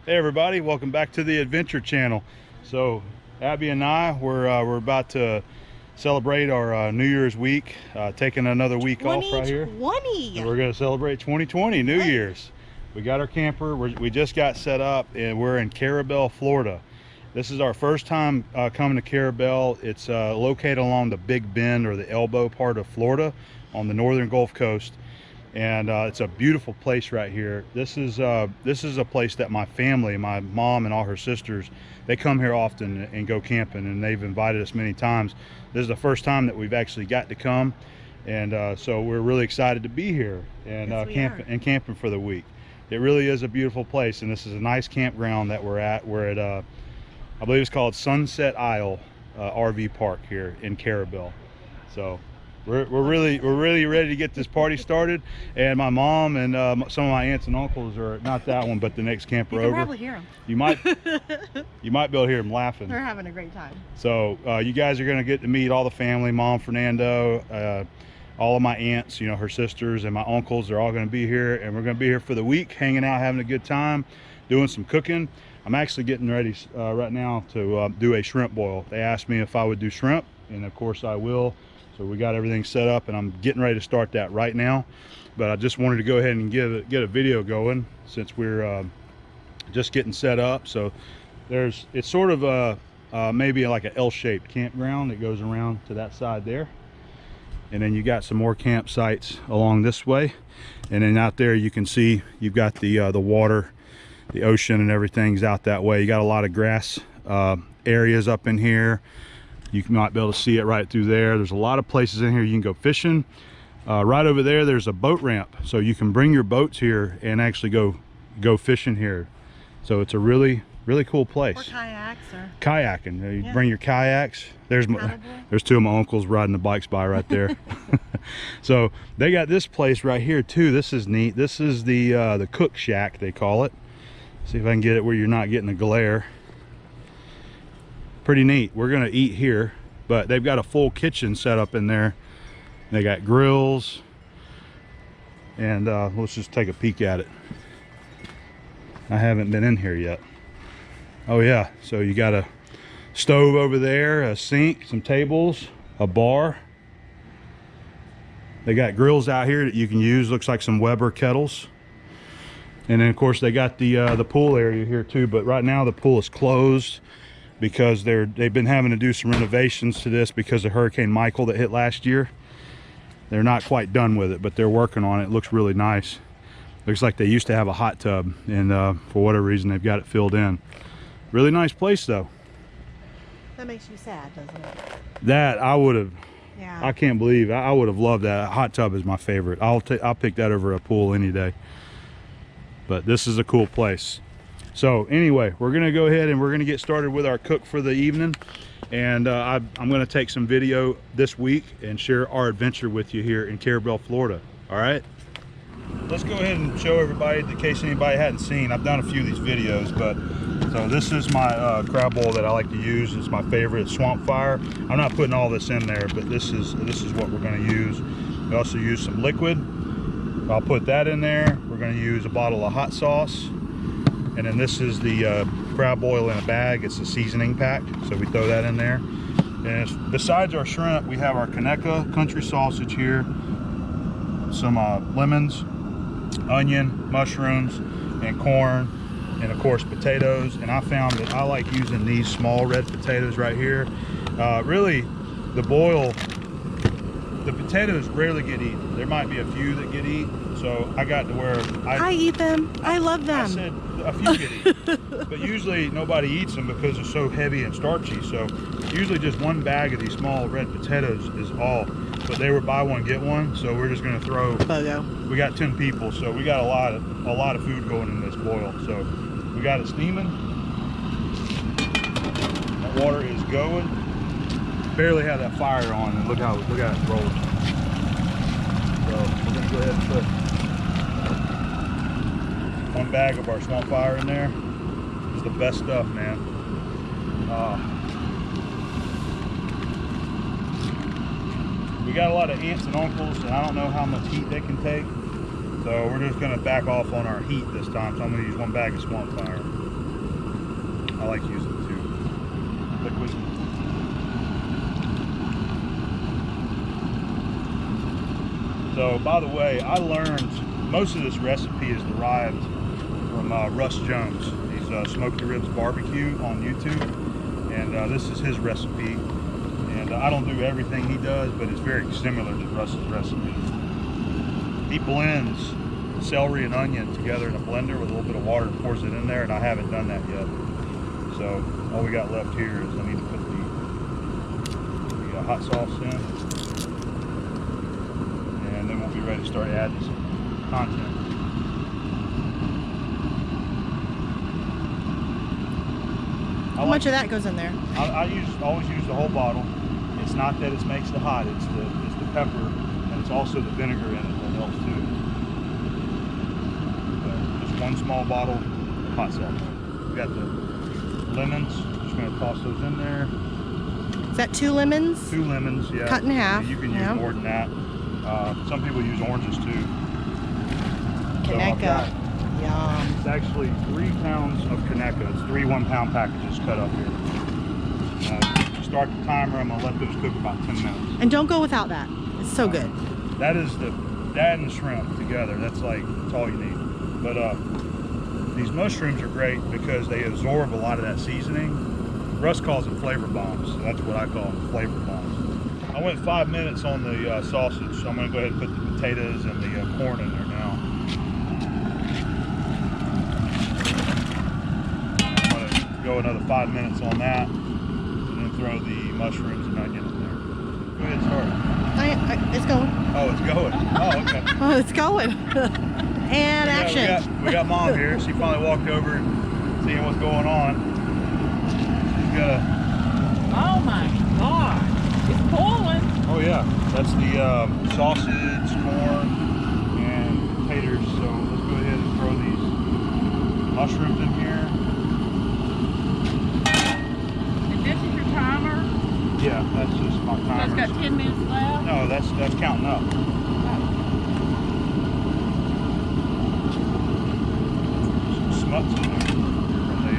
Hey everybody, welcome back to the Adventure Channel. So Abby and I, we're about to celebrate our New Year's week, taking another week off right here. 2020. And we're going to celebrate 2020 New Year's. We got our camper, we just got set up, and we're in Carrabelle, Florida. This is our first time coming to Carrabelle. It's located along the Big Bend, or the elbow part of Florida, on the northern Gulf Coast. And it's a beautiful place right here. This is a place that my family, my mom and all her sisters, they come here often and go camping, and they've invited us many times. This is the first time that we've actually got to come, and so we're really excited to be here and camping for the week. It really is a beautiful place, and this is a nice campground that we're at. We're at I believe it's called Sunset Isle RV Park here in Carrabelle. So we're really ready to get this party started, and my mom and some of my aunts and uncles are not that one, but the next camper over. You can probably hear them. You might be able to hear them laughing. They're having a great time. So you guys are going to get to meet all the family, Mom Fernando, all of my aunts, you know, her sisters, and my uncles. They're all going to be here, and we're going to be here for the week, hanging out, having a good time, doing some cooking. I'm actually getting ready right now to do a shrimp boil. They asked me if I would do shrimp, and of course I will. So we got everything set up, and I'm getting ready to start that right now. But I just wanted to go ahead and get a video going since we're just getting set up. So it's sort of maybe like an L-shaped campground that goes around to that side there. And then you got some more campsites along this way. And then out there you can see you've got the water, the ocean, and everything's out that way. You got a lot of grass areas up in here. You might be able to see it right through there. There's a lot of places in here you can go fishing. Right over there, there's a boat ramp, so you can bring your boats here and actually go fishing here. So it's a really cool place. Or kayaks, or kayaking. You bring your kayaks. There's two of my uncles riding the bikes by right there. So they got this place right here too. This is neat. This is the cook shack, they call it. See if I can get it where you're not getting the glare. Pretty neat. We're gonna eat here, but they've got a full kitchen set up in there. They got grills, and let's just take a peek at it. I haven't been in here yet. Oh yeah, so you got a stove over there, a sink, some tables, a bar. They got grills out here that you can use. Looks like some Weber kettles. And then of course they got the pool area here too, but right now the pool is closed because they've been having to do some renovations to this because of Hurricane Michael that hit last year. They're not quite done with it, but they're working on it. It looks really nice. Looks like they used to have a hot tub, and for whatever reason they've got it filled in. Really nice place though. That makes you sad, doesn't it? That I would have. Yeah. I can't believe I would have loved that. A hot tub is my favorite. I'll pick that over a pool any day. But this is a cool place. So anyway, we're gonna go ahead and we're gonna get started with our cook for the evening, and I'm gonna take some video this week and share our adventure with you here in Carrabelle, Florida. All right, let's go ahead and show everybody in case anybody hadn't seen. I've done a few of these videos, but so this is my crab boil that I like to use. It's my favorite, swamp fire. I'm not putting all this in there, but this is what we're going to use. We also use some liquid. I'll put that in there. We're going to use a bottle of hot sauce. And then this is the crab boil in a bag. It's a seasoning pack, so we throw that in there. And besides our shrimp, we have our Conecuh country sausage here, some lemons, onion, mushrooms, and corn, and of course potatoes. And I found that I like using these small red potatoes right here. Really, the potatoes rarely get eaten. There might be a few that get eaten, so I got to where I eat them. I love them. I said a few get eaten, but usually nobody eats them because they're so heavy and starchy. So usually just one bag of these small red potatoes is all. But they were buy one get one, so we're just gonna throw. Bogo. We got 10 people, so we got a lot of food going in this boil. So we got it steaming. That water is going. Barely have that fire on, and look how it rolls. So we're gonna go ahead and put one bag of our swamp fire in there. It's the best stuff, man. We got a lot of aunts and uncles, and I don't know how much heat they can take, so we're just gonna back off on our heat this time. So I'm gonna use one bag of swamp fire. I like using two liquid. So, by the way, I learned most of this recipe is derived from Russ Jones. He's Smoked the Ribs Barbecue on YouTube, and this is his recipe. And I don't do everything he does, but it's very similar to Russ's recipe. He blends celery and onion together in a blender with a little bit of water and pours it in there, and I haven't done that yet. So all we got left here is I need to put the hot sauce in, and then we'll be ready to start adding some content. How much of that goes in there? I always use the whole bottle. It's not that it makes the hot, it's the pepper, and it's also the vinegar in it that helps too. But just one small bottle of hot sauce. We got the lemons, just gonna toss those in there. Is that 2 lemons? 2 lemons, yeah. Cut in half. You can use more than that. Some people use oranges too. Kaneka. Yum. It's actually 3 pounds of Kaneka. It's 3 1-pound packages cut up here. Start the timer. I'm gonna let those cook about 10 minutes. And don't go without that. It's so good. That is that and the shrimp together. That's all you need. But these mushrooms are great because they absorb a lot of that seasoning. Russ calls them flavor bombs. So that's what I call them, flavor bombs. I went 5 minutes on the sausage, so I'm gonna go ahead and put the potatoes and the corn in there now. I'm gonna go another 5 minutes on that, and then throw the mushrooms and onion in there. Go ahead and start. It's going. Oh, it's going. Oh, okay. Oh, it's going. And action. We got Mom here. She finally walked over and seeing what's going on. She's got a... Oh my God, it's boiling. Oh yeah, that's the sausage, corn, and potatoes. So let's go ahead and throw these mushrooms in here. And this is your timer? Yeah, that's just my So timer. it's got 10 minutes left? No, that's counting up. Some smuts in there from the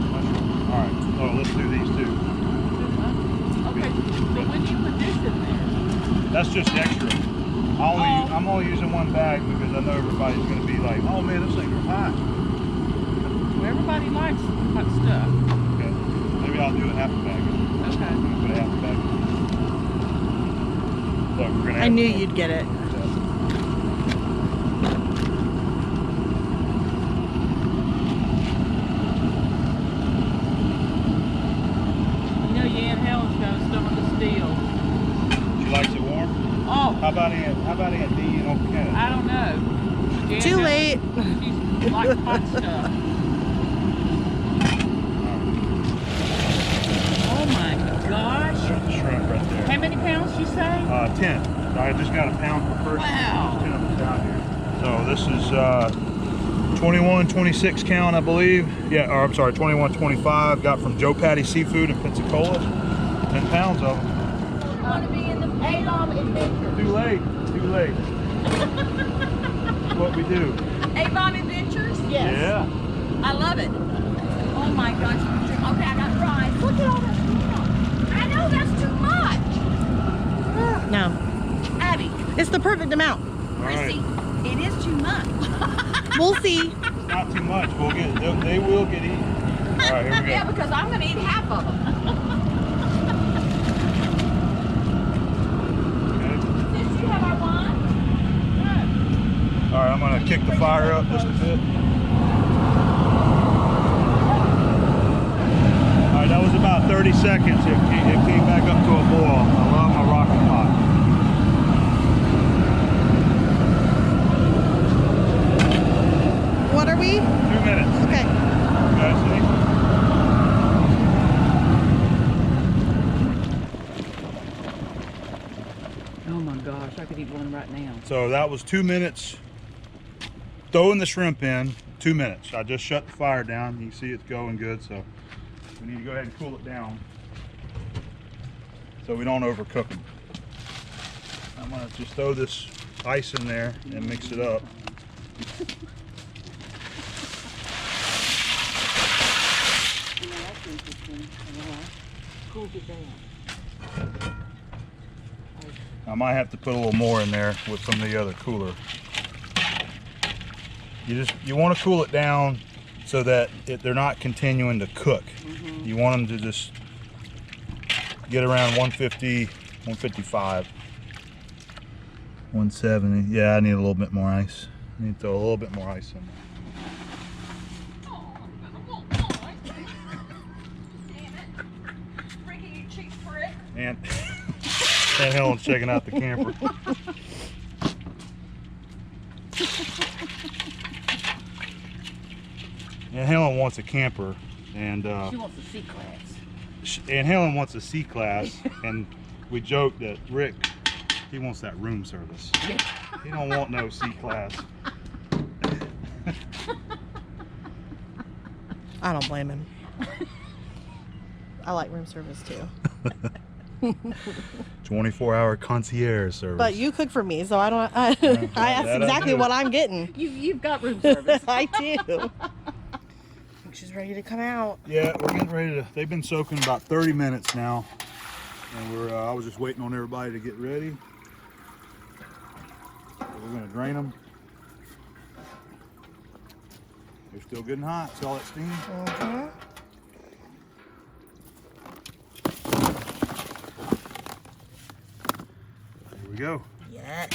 mushroom. All right, so let's do these two. Okay, so when you put this in there? That's just extra. I'm only using 1 bag because I know everybody's going to be like, oh man, this thing's hot. Well, everybody likes hot stuff. Okay, maybe I'll do a half a bag. Okay. I'm going to put a half a bag. Look, we're going to I knew you'd get it. You know your Aunt Helen's got a stomach of steel. She likes it warm? Oh, How about Aunt D in Old Canada? I don't know. Aunt Too Helen, late. She likes hot stuff. Oh my gosh. There's the shrimp right there. How many pounds you say? 10. I just got a pound per person. Wow. There's 10 of us down here. So this is 21, 26 count, I believe. Yeah, or I'm sorry, 21, 25. Got from Joe Patty Seafood in Pensacola. 10 pounds of them. Want to be in the Abom Adventure. Too late. Too late. That's what we do. Abom Adventures? Yes. Yeah. I love it. Oh my gosh. Okay, I got fries. Look at all that stuff. I know that's too much. No. Abby, It's the perfect amount. All right. Chrissy, it is too much. We'll see. It's not too much. They will get eaten. All right, here we go. Yeah, because I'm going to eat half of them. Okay. Since you have our wine? All right, I'm gonna kick the fire up just a bit. All right, that was about 30 seconds. It came back up to a boil. I love my rocking pot. What are we? 2 minutes. Okay. Okay, see? Oh my gosh, I could eat one right now. So that was 2 minutes. Throwing the shrimp in, 2 minutes. I just shut the fire down. You can see it's going good, so we need to go ahead and cool it down so we don't overcook them. I'm gonna just throw this ice in there and mix it up. interesting. Cools it down. I might have to put a little more in there with some of the other cooler. You want to cool it down so that they're not continuing to cook. You want them to just get around 150, 155, 170. Yeah, I need a little bit more ice. I need to throw a little bit more ice in there. Oh, damn it. Freaking you cheap prick. And Aunt Helen's checking out the camper. Aunt Helen wants a camper, and She wants a C-class. Aunt Helen wants a C-class, and we joke that Rick, he wants that room service. He don't want no C-class. I don't blame him. I like room service too. 24-hour concierge service. But you cook for me, so I don't. I asked that I exactly do. what I'm getting. You've got room service. I do. She's ready to come out. Yeah, we're getting ready to. They've been soaking about 30 minutes now, and I was just waiting on everybody to get ready. So we're gonna drain them. They're still getting hot. See all that steam? Here we go. Yes.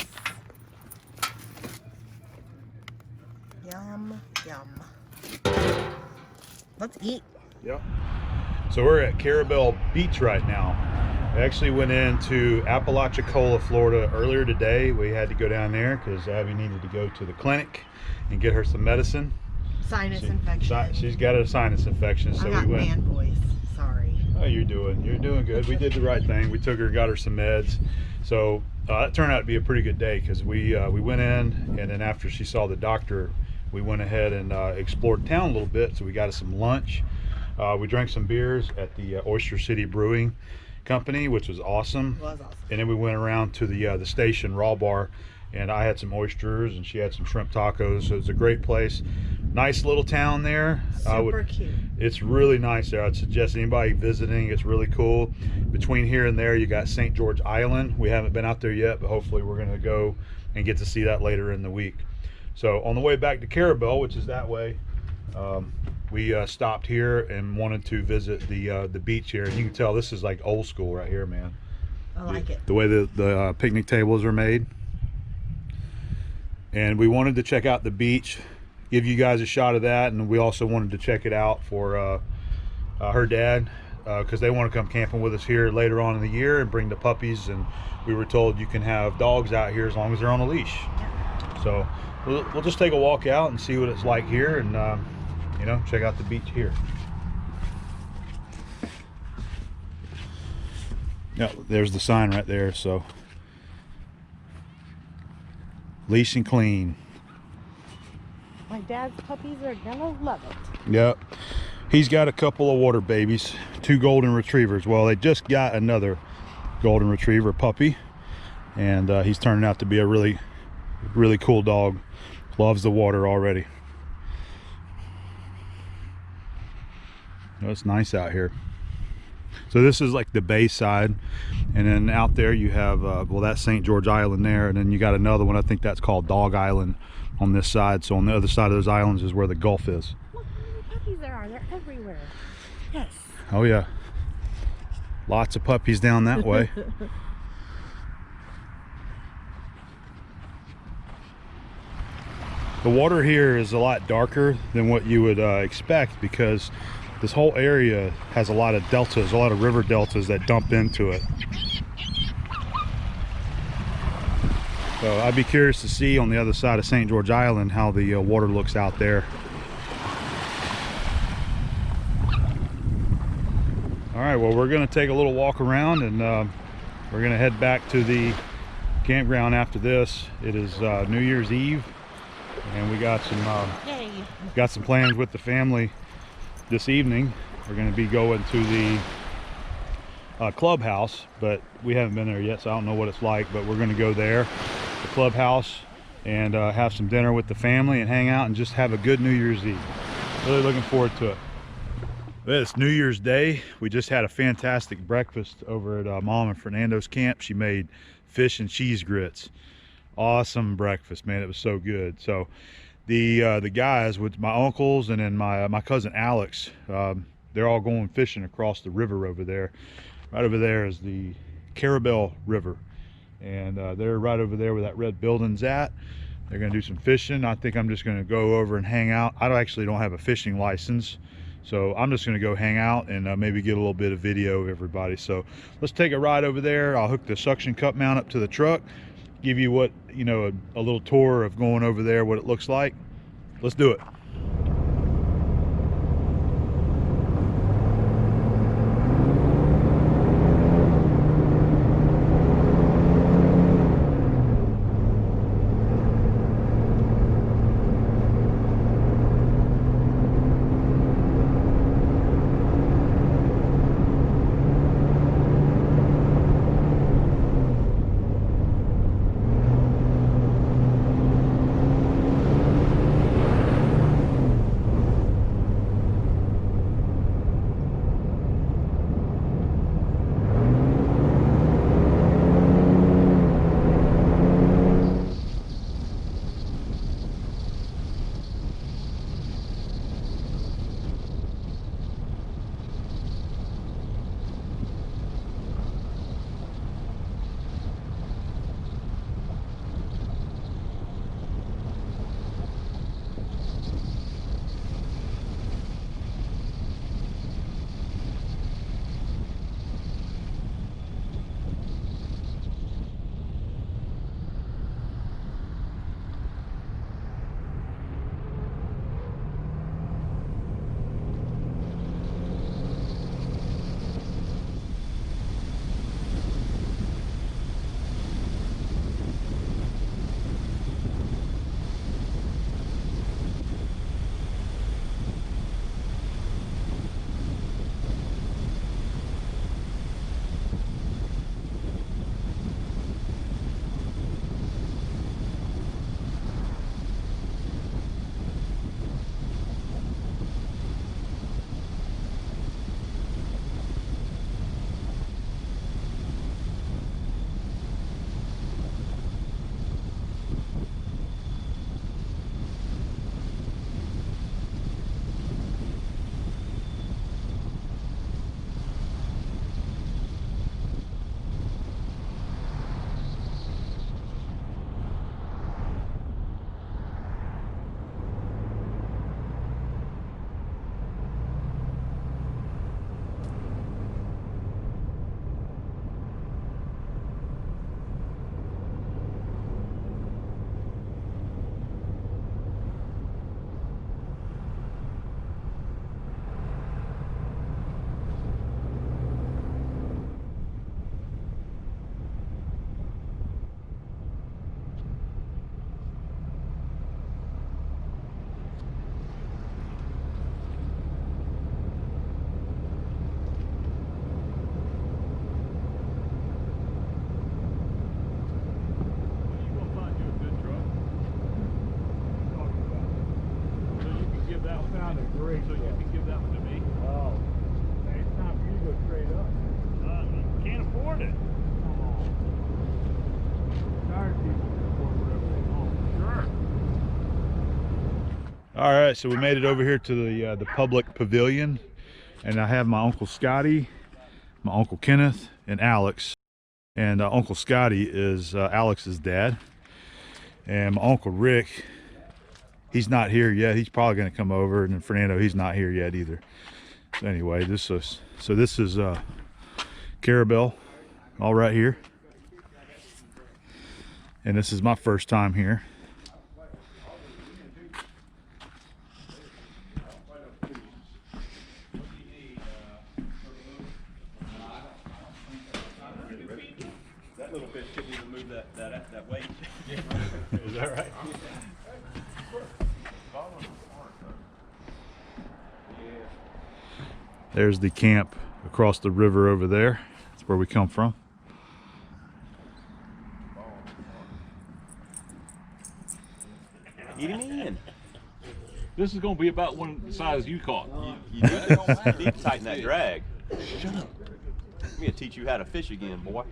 Yum, yum. Let's eat. Yep. So we're at Carrabelle Beach right now. I actually went into Apalachicola, Florida earlier today. We had to go down there because Abby needed to go to the clinic and get her some medicine. Sinus infection. She's got a sinus infection, so I got we went. man voice. Sorry. Oh, you're doing good. We did the right thing. We took her, got her some meds. So it turned out to be a pretty good day because we went in, and then after she saw the doctor, we went ahead and explored town a little bit. So we got us some lunch. We drank some beers at the Oyster City Brewing Company, which was awesome. It was awesome. And then we went around to the station raw bar, and I had some oysters and she had some shrimp tacos. So it's a great place. Nice little town there. Super cute. It's really nice there. I'd suggest anybody visiting. It's really cool. Between here and there, you got St. George Island. We haven't been out there yet, but hopefully we're going to go and get to see that later in the week. So on the way back to Carrabelle, which is that way, we stopped here and wanted to visit the beach here. And you can tell this is like old school right here, man. I like it. The way the picnic tables are made. And we wanted to check out the beach, give you guys a shot of that, and we also wanted to check it out for her dad, because they want to come camping with us here later on in the year and bring the puppies. And we were told you can have dogs out here as long as they're on a leash. So we'll just take a walk out and see what it's like here, and you know, check out the beach here. Yeah, there's the sign right there. So leash and clean. My dad's puppies are gonna love it. Yep. He's got a couple of water babies, 2 golden retrievers. Well, they just got another golden retriever puppy, and he's turning out to be a really cool dog. Loves the water already. Oh, it's nice out here. So this is like the bay side, and then out there you have well, that's St. George Island there, and then you got another one. I think that's called Dog Island on this side. So on the other side of those islands is where the Gulf is. Look how many puppies there are. They're everywhere. Yes. Oh yeah, lots of puppies down that way. The water here is a lot darker than what you would expect, because this whole area has a lot of deltas, a lot of river deltas that dump into it. So I'd be curious to see on the other side of St. George Island how the water looks out there. All right, well, we're gonna take a little walk around, and we're gonna head back to the campground after this. It is New Year's Eve, and we got some plans with the family this evening. We're going to be going to the clubhouse, but we haven't been there yet, so I don't know what it's like. But we're going to go there, the clubhouse, and have some dinner with the family and hang out and just have a good New Year's Eve. Really looking forward to it. It's New Year's Day. We just had a fantastic breakfast over at Mom and Fernando's camp. She made fish and cheese grits. Awesome breakfast, man. It was so good. So the guys with my uncles and then my cousin Alex, they're all going fishing across the river over there. Right over there is the Carrabelle River, and they're right over there where that red building's at. They're gonna do some fishing. I think I'm just gonna go over and hang out. I actually don't have a fishing license, so I'm just gonna go hang out and maybe get a little bit of video of everybody. So let's take a ride over there. I'll hook the suction cup mount up to the truck, give you what, you know, a little tour of going over there, what it looks like. Let's do it. Great. So you can give that one to me? Oh. Hey, it's time for you to go trade up. Can't afford it. Tired people can afford whatever they want. Sure. All right, so we made it over here to the public pavilion, and I have my Uncle Scotty, my Uncle Kenneth, and Alex. And Uncle Scotty is Alex's dad, and my Uncle Rick, he's not here yet. He's probably going to come over, and then Fernando, he's not here yet either. So anyway, this is Carrabelle, all right here, and this is my first time here. That little fish couldn't even move that weight. Is that right? There's the camp across the river over there. That's where we come from. Get him in. This is gonna be about one the size you caught. You need to tighten that drag. Shut up. I'm gonna teach you how to fish again, boy.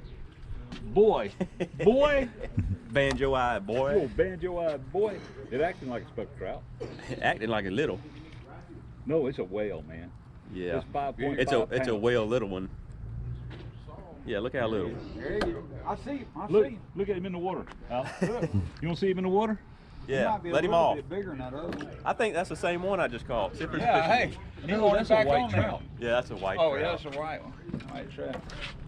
Boy. Boy. Banjo-eyed boy. Oh, banjo-eyed boy. It acting like a speckled trout. Acting like a little. No, it's a whale, man. Yeah. It's 5.5 It's a pounds. whale little one. Yeah, look how little. There you go. I see him. Look. See him. Look at him in the water. Al, look. You don't see him in the water? Yeah, let him off. Bigger than that other. I think that's the same one I just caught. See if there's Yeah, fish in hey, it. you No, want that's it a back white on trout. Yeah, that's a white Oh, trout. yeah, that's a white one. White trout.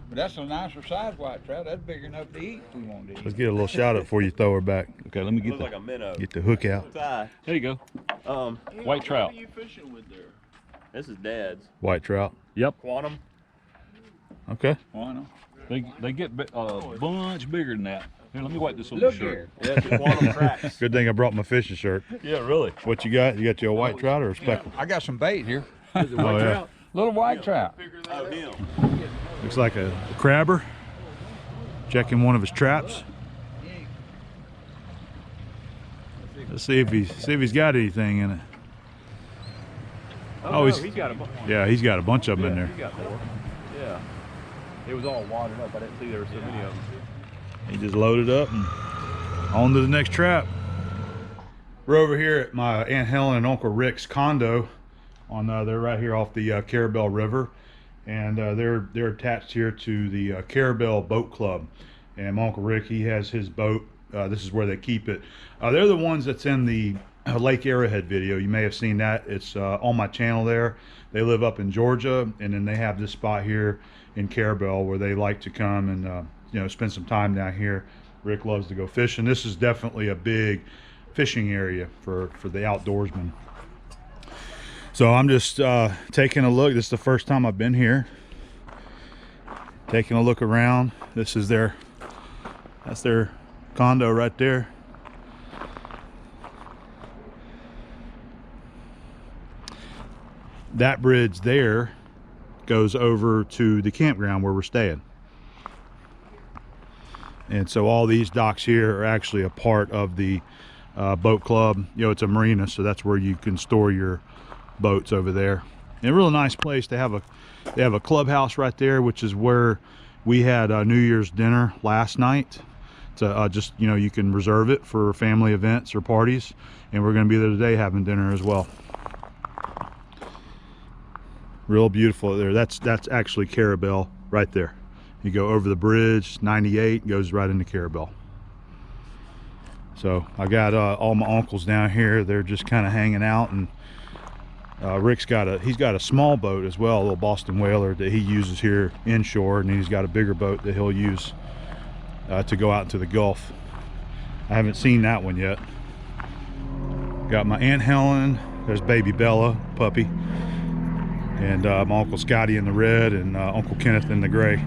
But that's a nicer size white trout. That's big enough to eat if we wanted to eat. Let's get a little shout out before you throw her back. Okay, let me get Looks like a minnow. Get the hook out. Tie. There you go. White trout. This is Dad's. White trout. Yep. Quantum. Okay. Why not? They get a bunch bigger than that. Here, let me wipe this on Look the shirt. here. Yeah, it's a quantum cracks. Good thing I brought my fishing shirt. Yeah, really. What you got? You got your white trout or a speckled? I got some bait here. Is it white Oh, yeah. trout? Little white trout. Oh, him. Looks like a crabber. Checking one of his traps. Let's see if he's got anything in it. Oh, Oh, no, he's- he's got a bunch. Yeah, he's got a bunch of them in there. He got more. Yeah. It was all watered up. I didn't see there were so many of them. He just loaded up and on to the next trap. We're over here at my Aunt Helen and Uncle Rick's condo. They're right here off the Carrabelle River, and they're attached here to the Carrabelle Boat Club. And my Uncle Rick, he has his boat. This is where they keep it. They're the ones that's in the Lake Arrowhead video. You may have seen that. It's on my channel there. They live up in Georgia, and then they have this spot here in Carrabelle where they like to come and spend some time down here. Rick loves to go fishing. This is definitely a big fishing area for the outdoorsmen. So I'm just taking a look. This is the first time I've been here. Taking a look around. That's their condo right there. That bridge there goes over to the campground where we're staying. And so all these docks here are actually a part of the boat club. It's a marina, so that's where you can store your boats over there. And a real nice place. They have a clubhouse right there, which is where we had New Year's dinner last night. So just you can reserve it for family events or parties, and we're going to be there today having dinner as well. Real beautiful there. That's actually Carrabelle right there. You go over the bridge, 98, goes right into Carrabelle. So I got all my uncles down here. They're just kind of hanging out, and Rick's got a small boat as well, a little Boston whaler that he uses here inshore, and he's got a bigger boat that he'll use to go out into the Gulf. I haven't seen that one yet. Got my Aunt Helen. There's baby Bella, puppy, and my Uncle Scotty in the red, and Uncle Kenneth in the gray.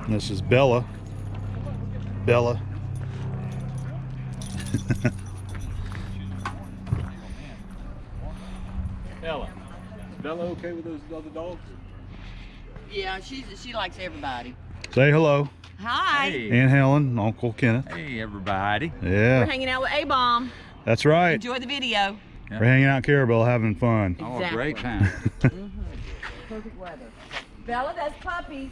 And this is Bella. Bella. Ella, is Bella okay with those other dogs? Yeah, she likes everybody. Say hello. Hi. Aunt Helen, Uncle Kenneth. Hey, everybody. We're Yeah, hanging out with Abom. that's right. Enjoy the video. We're hanging out in Carrabelle having fun. Oh, a great time. Perfect weather. Bella, that's puppy.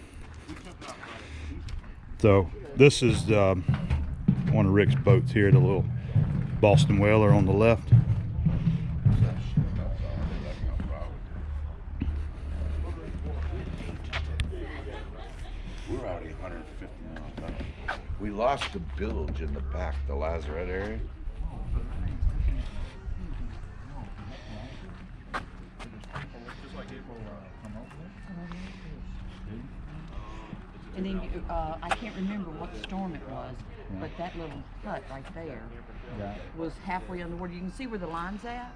So this is one of Rick's boats here, the little Boston whaler on the left. We're already 150 miles out. We lost the bilge in the back, the Lazarette area. And then I can't remember what storm it was, but that little hut right there was halfway underwater. You can see where the line's at.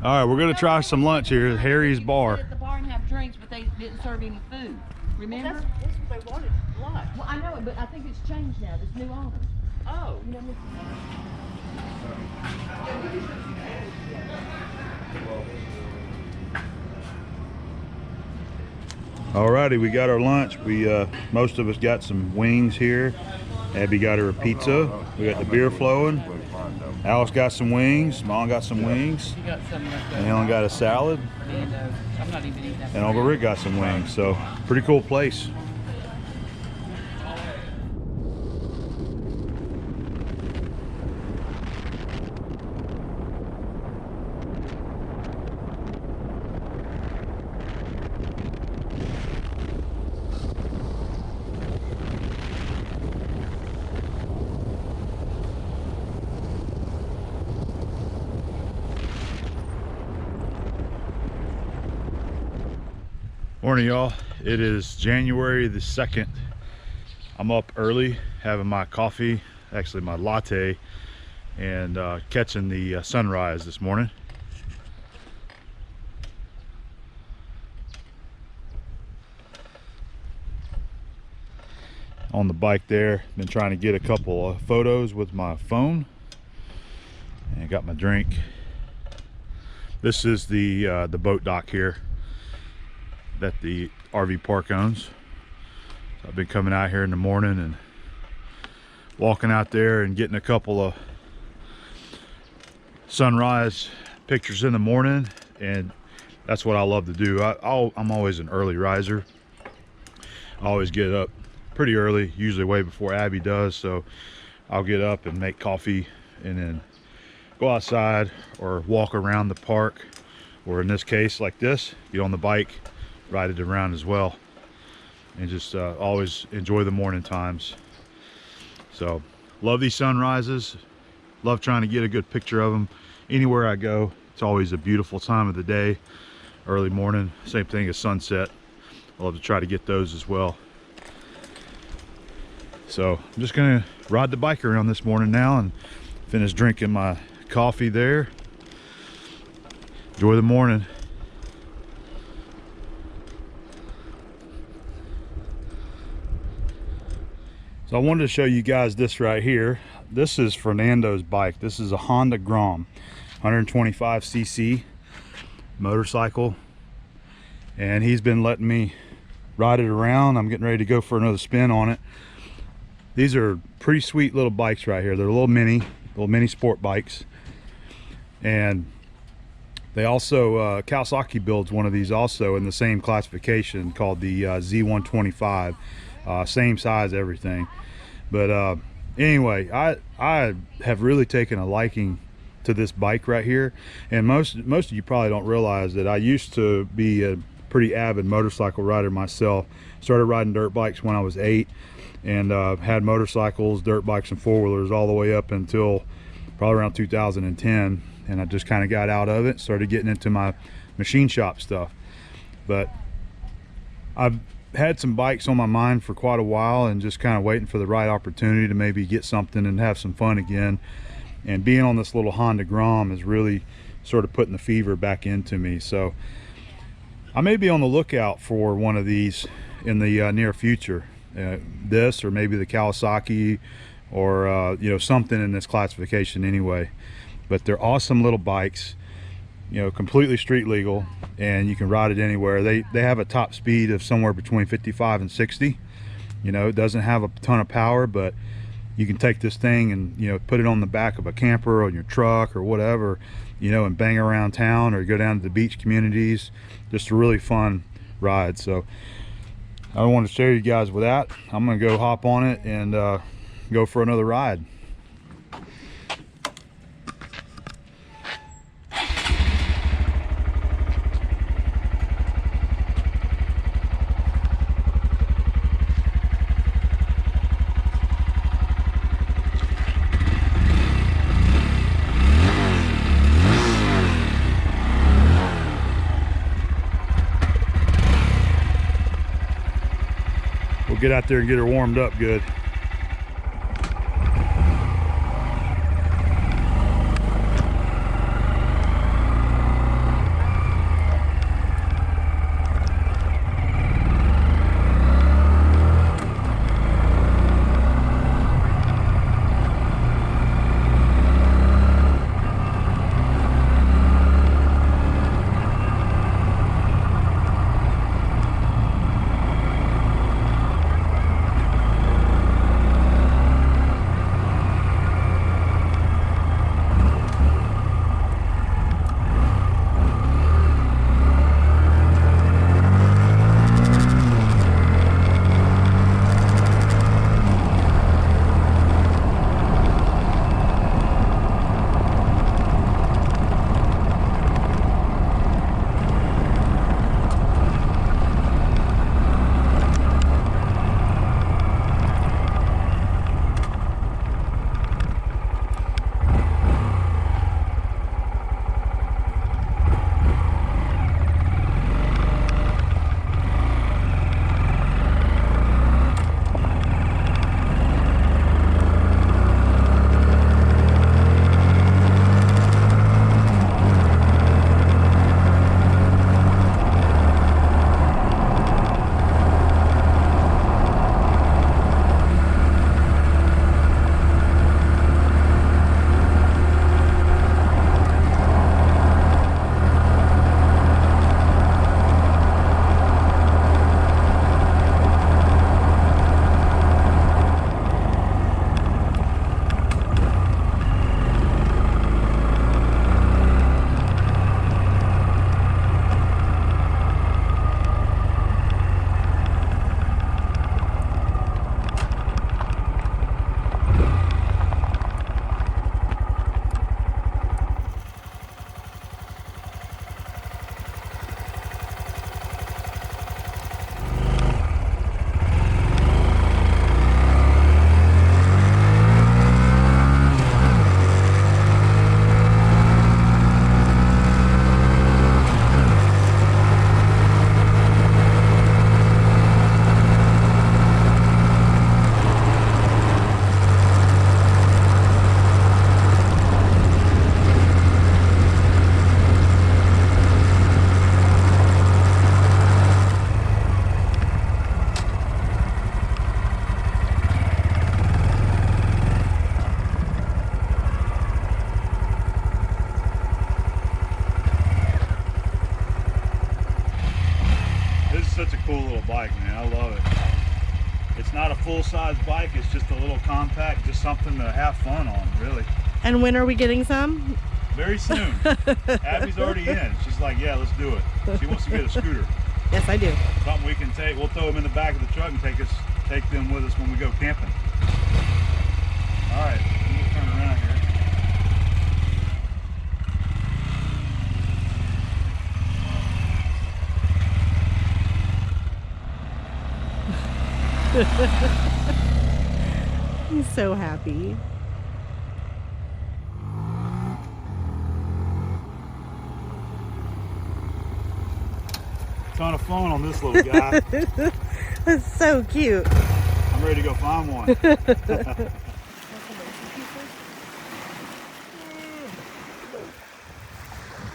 All right, we're gonna try some lunch here at Harry's You could Bar. sit at the bar and have drinks, but they didn't serve any food. Remember? That's what they wanted. Lunch. Well, I know it, but I think it's changed now. This new owner. Oh. You know, Alrighty, we got our lunch. We most of us got some wings here, Abby got her a pizza. We got the beer flowing. Alice got some wings. Mom got some wings. You got some left over. And Ellen got a salad. And I'm not even eating that. And Uncle Rick got some wings. So pretty cool place. Morning, y'all. It is January the 2nd. I'm up early having my coffee, actually my latte, and catching the sunrise this morning. On the bike there, been trying to get a couple of photos with my phone, and got my drink. This is the boat dock here that the RV park owns. So I've been coming out here in the morning and walking out there and getting a couple of sunrise pictures in the morning, and that's what I love to do. I'm always an early riser. I always get up pretty early, usually way before Abby does, so I'll get up and make coffee and then go outside or walk around the park, or in this case like this, get on the bike, ride it around as well, and just always enjoy the morning times. So love these sunrises, love trying to get a good picture of them anywhere I go. It's always a beautiful time of the day, early morning. Same thing as sunset. I love to try to get those as well. So I'm just gonna ride the bike around this morning now and finish drinking my coffee there. Enjoy the morning. So I wanted to show you guys this right here. This is Fernando's bike. This is a Honda Grom, 125cc motorcycle, and he's been letting me ride it around. I'm getting ready to go for another spin on it. These are pretty sweet little bikes right here. They're little mini sport bikes, and they also Kawasaki builds one of these also in the same classification called the Z125. Same size, everything. But anyway, I have really taken a liking to this bike right here, and most of you probably don't realize that I used to be a pretty avid motorcycle rider myself. Started riding dirt bikes when I was 8, and had motorcycles, dirt bikes, and four-wheelers all the way up until probably around 2010, and I just kind of got out of it, started getting into my machine shop stuff. But I've had some bikes on my mind for quite a while, and just kind of waiting for the right opportunity to maybe get something and have some fun again. And being on this little Honda Grom is really sort of putting the fever back into me. So I may be on the lookout for one of these in the near future. This, or maybe the Kawasaki, or you know, something in this classification anyway. But they're awesome little bikes, you know, completely street legal, and you can ride it anywhere. They have a top speed of somewhere between 55 and 60. You know, it doesn't have a ton of power, but you can take this thing and, you know, put it on the back of a camper or in your truck or whatever, you know, and bang around town or go down to the beach communities. Just a really fun ride. So I want to share you guys with that. I'm gonna go hop on it and go for another ride. We'll get out there and get her warmed up good. size bike. It's just a little compact, just something to have fun on, really. And when are we getting some? Very soon. Abby's already in. She's like, yeah, let's do it. She wants to get a scooter. Yes, I do. Something we can take. We'll throw them in the back of the truck and take them with us when we go camping. All right, let me turn around here. He's so happy. Ton of fun on this little guy. That's so cute. I'm ready to go find one.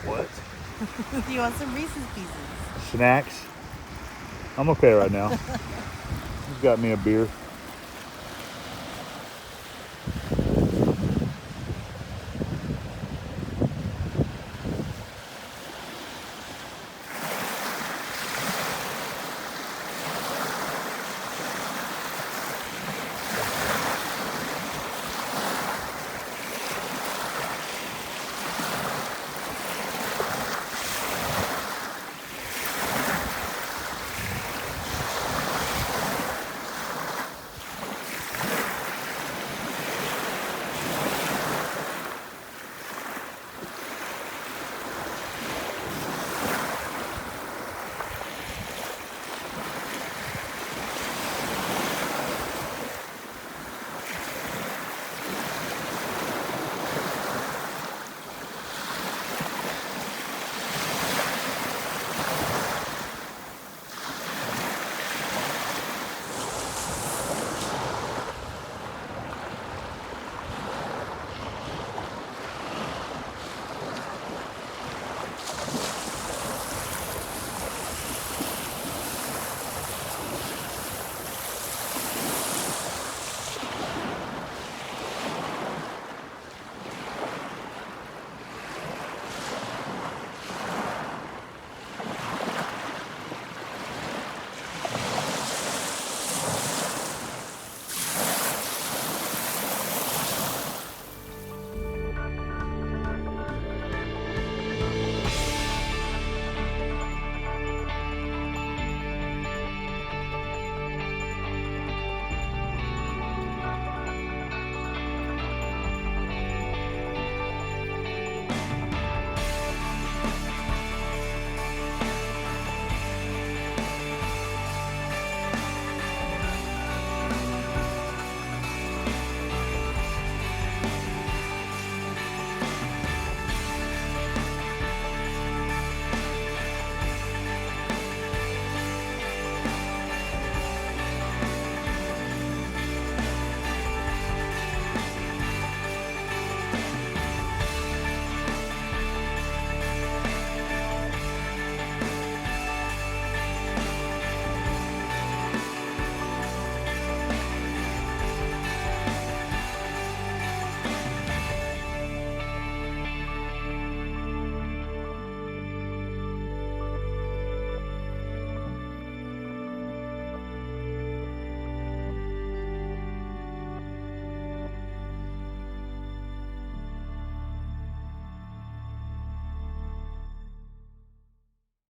What? Do you want some Reese's Pieces? Snacks? I'm okay right now. Just got me a beer.